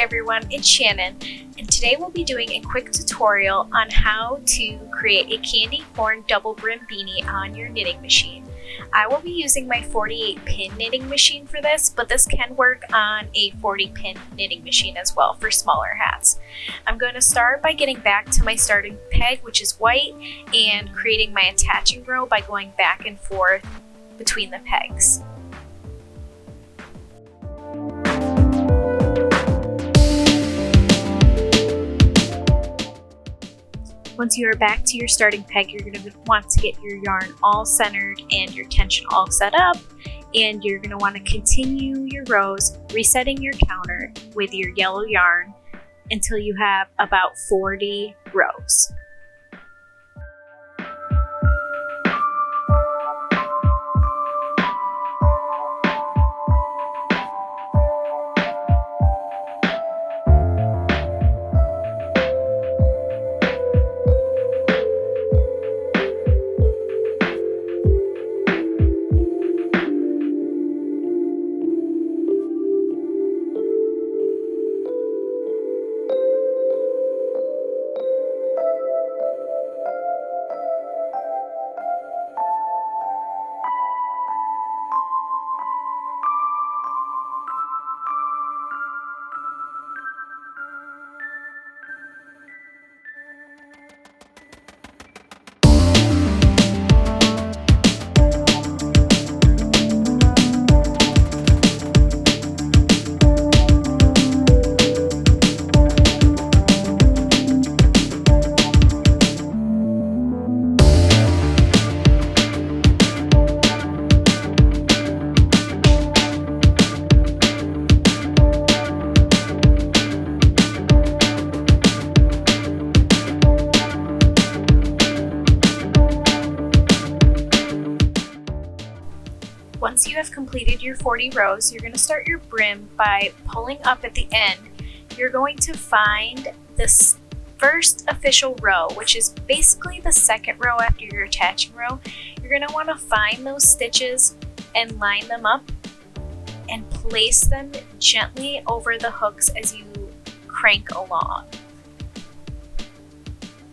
everyone, it's Shannon, and today we'll be doing a quick tutorial on how to create a candy corn double brim beanie on your knitting machine. I will be using my 48 pin knitting machine for this, but this can work on a 40 pin knitting machine as well for smaller hats. I'm going to start by getting back to my starting peg, which is white, and creating my attaching row by going back and forth between the pegs. Once you are back to your starting peg, you're going to want to get your yarn all centered and your tension all set up, and you're going to want to continue your rows, resetting your counter with your yellow yarn until you have about 40 rows. Once you have completed your 40 rows, you're going to start your brim by pulling up at the end. You're going to find this first official row, which is basically the second row after your attaching row. You're going to want to find those stitches and line them up and place them gently over the hooks as you crank along.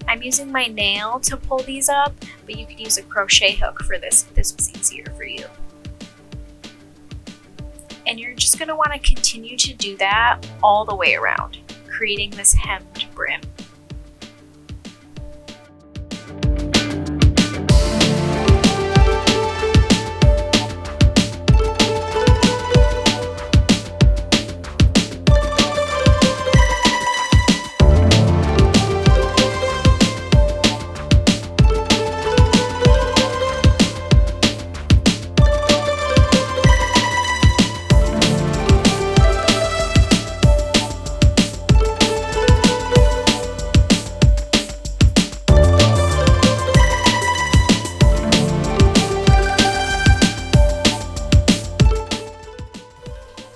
I'm using my nail to pull these up, but you could use a crochet hook for this if this was easier for you. And you're just going to want to continue to do that all the way around, creating this hemmed brim.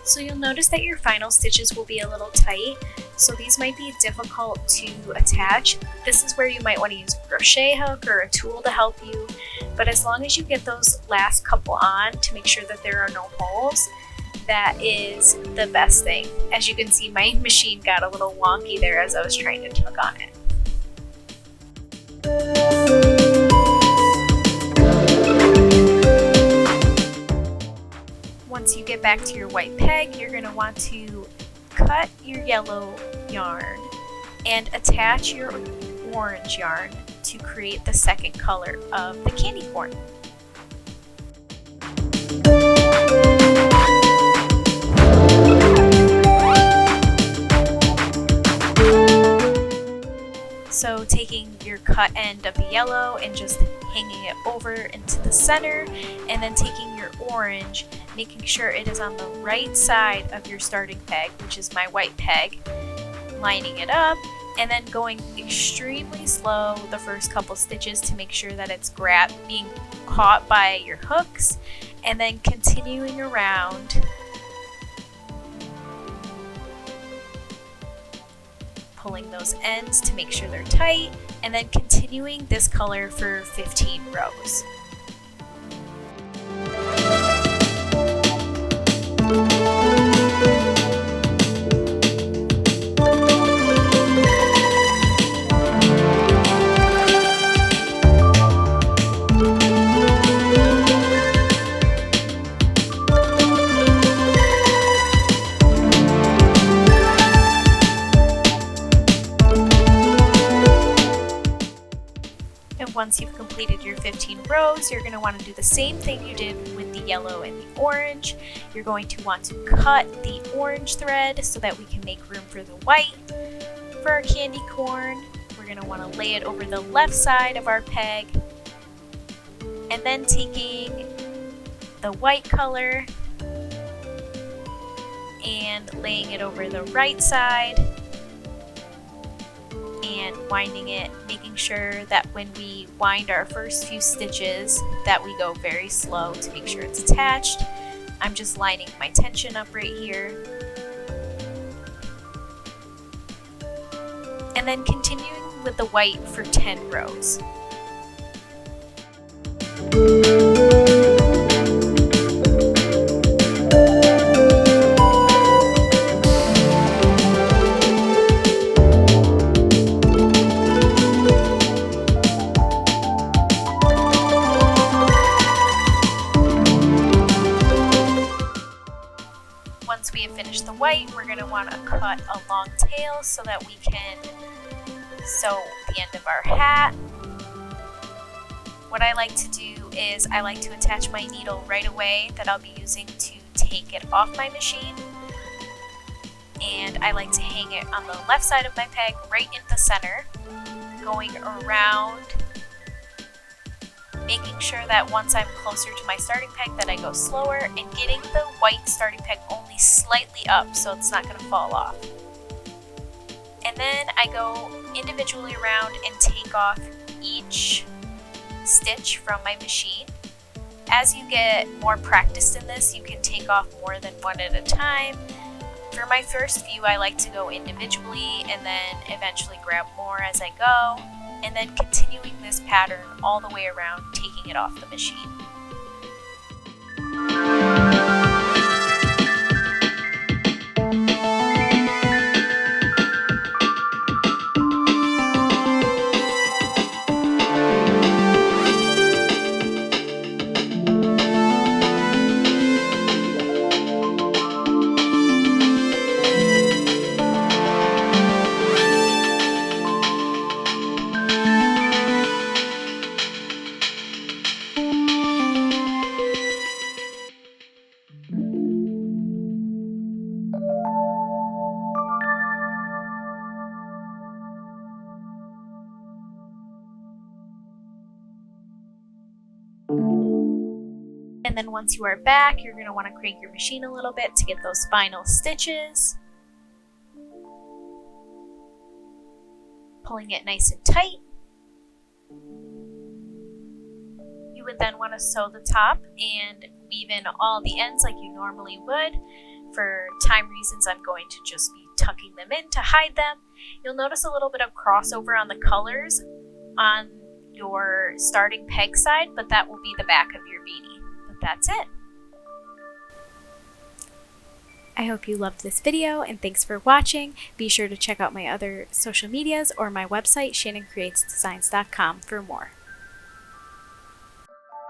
So you'll notice that your final stitches will be a little tight, so these might be difficult to attach. This is where you might want to use a crochet hook or a tool to help you, but as long as you get those last couple on to make sure that there are no holes, that is the best thing. As you can see, my machine got a little wonky there as I was trying to tug on it. Once you get back to your white peg, you're going to want to cut your yellow yarn and attach your orange yarn to create the second color of the candy corn. So taking your cut end of the yellow and just hanging it over into the center, and then taking your orange, making sure it is on the right side of your starting peg, which is my white peg, lining it up, and then going extremely slow the first couple stitches to make sure that it's being caught by your hooks, and then continuing around, pulling those ends to make sure they're tight, and then continuing this color for 15 rows. once you've completed your 15 rows, you're going to want to do the same thing you did with the yellow and the orange. You're going to want to cut the orange thread so that we can make room for the white. For our candy corn, we're going to want to lay it over the left side of our peg, and then taking the white color and laying it over the right side and winding it, making sure that when we wind our first few stitches that we go very slow to make sure it's attached. I'm just lining my tension up right here. And then continuing with the white for 10 rows. Once we have finished the white, we're going to want to cut a long tail so that we can sew the end of our hat. What I like to do is I like to attach my needle right away that I'll be using to take it off my machine. And I like to hang it on the left side of my peg right in the center, going around, making sure that once I'm closer to my starting peg that I go slower and getting the white starting peg only slightly up so it's not going to fall off. And then I go individually around and take off each stitch from my machine. As you get more practiced in this, you can take off more than one at a time. For my first few, I like to go individually and then eventually grab more as I go, and then continuing this pattern all the way around, taking it off the machine. And then once you are back, you're going to want to crank your machine a little bit to get those final stitches. Pulling it nice and tight. You would then want to sew the top and weave in all the ends like you normally would. For time reasons, I'm going to just be tucking them in to hide them. You'll notice a little bit of crossover on the colors on your starting peg side, but that will be the back of your beanie. But that's it. I hope you loved this video, and thanks for watching. Be sure to check out my other social medias or my website, shannoncreatesdesigns.com, for more.